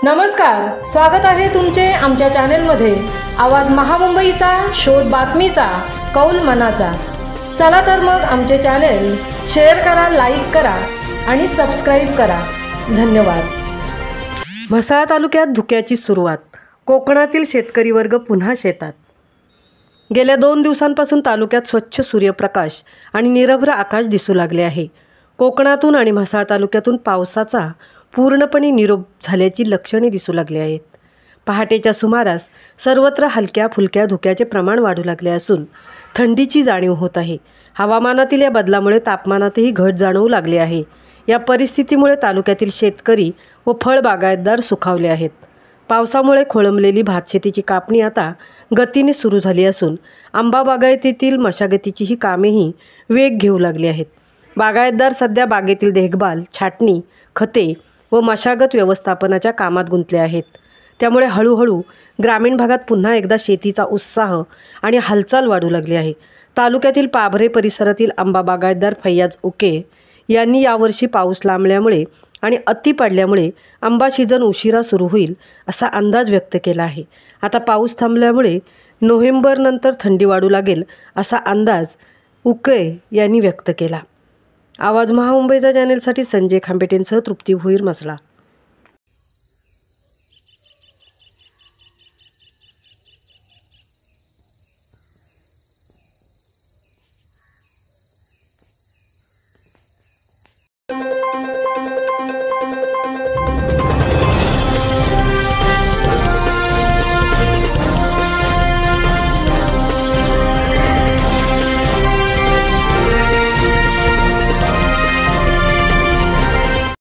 नमस्कार, स्वागत आहे तुमचे आमच्या चॅनलमध्ये। आवाज महामुंबईचा, शोध बातमीचा, कौल मनाचा। चला तर मग आमचे चॅनल शेअर करा, लाईक करा आणि सबस्क्राइब करा। धन्यवाद। म्हसळा तालुक्यात धुक्याची सुरुवात। कोकणातील शेतकरी वर्ग पुन्हा शेतात। गेल्या 2 दिवसांपासून तालुक्यात स्वच्छ सूर्यप्रकाश आणि निरभ्र आकाश दिसू लागले आहे। कोकणातून आणि म्हसळा तालुक्यातून पावसाचा पूर्णपणे निरोप झाल्याची लक्षणे दिसू लागली आहेत। पहाटेच्या सुमारास सर्वत्र हलक्या फुलक्या धुक्याचे प्रमाण वाढू लागले असून थंडीची जाणीव होत आहे। हवामानातील या बदलामुळे तापमानातही घट जाणवू लागली आहे। या परिस्थितीमुळे तालुक्यातील शेतकरी व फळ बागायतदार सुखावले आहेत। पावसामुळे खोळंबलेली भातशेतीची कापणी आता गतीने सुरू झाली असून आंबा बागायतीतील मशागतीचीही कामेही वेग घेऊ लागली आहेत। बागायतदार सध्या बागेतील देखभाल, छाटणी, खते व मशागत व्यवस्थापनाच्या कामात गुंतले आहेत। त्यामुळे हळूहळू ग्रामीण भागात पुन्हा एकदा शेतीचा उत्साह आणि हालचाल वाढू लागली आहे। तालुक्यातील पाभरे परिसरातील आंबा बागायतदार फैयाज उके यांनी यावर्षी पाऊस लांबल्यामुळे आणि अति पडल्यामुळे आंबा सीझन उशिरा सुरू होईल असा अंदाज व्यक्त केला आहे। आता पाऊस थांबल्यामुळे नोव्हेंबरनंतर थंडी वाढू लागेल असा अंदाज उके यांनी व्यक्त केला। आवाज महामुंबईचा चॅनेलसाठी संजय खांबेटेंसह तृप्ती भोईर, म्हसळा।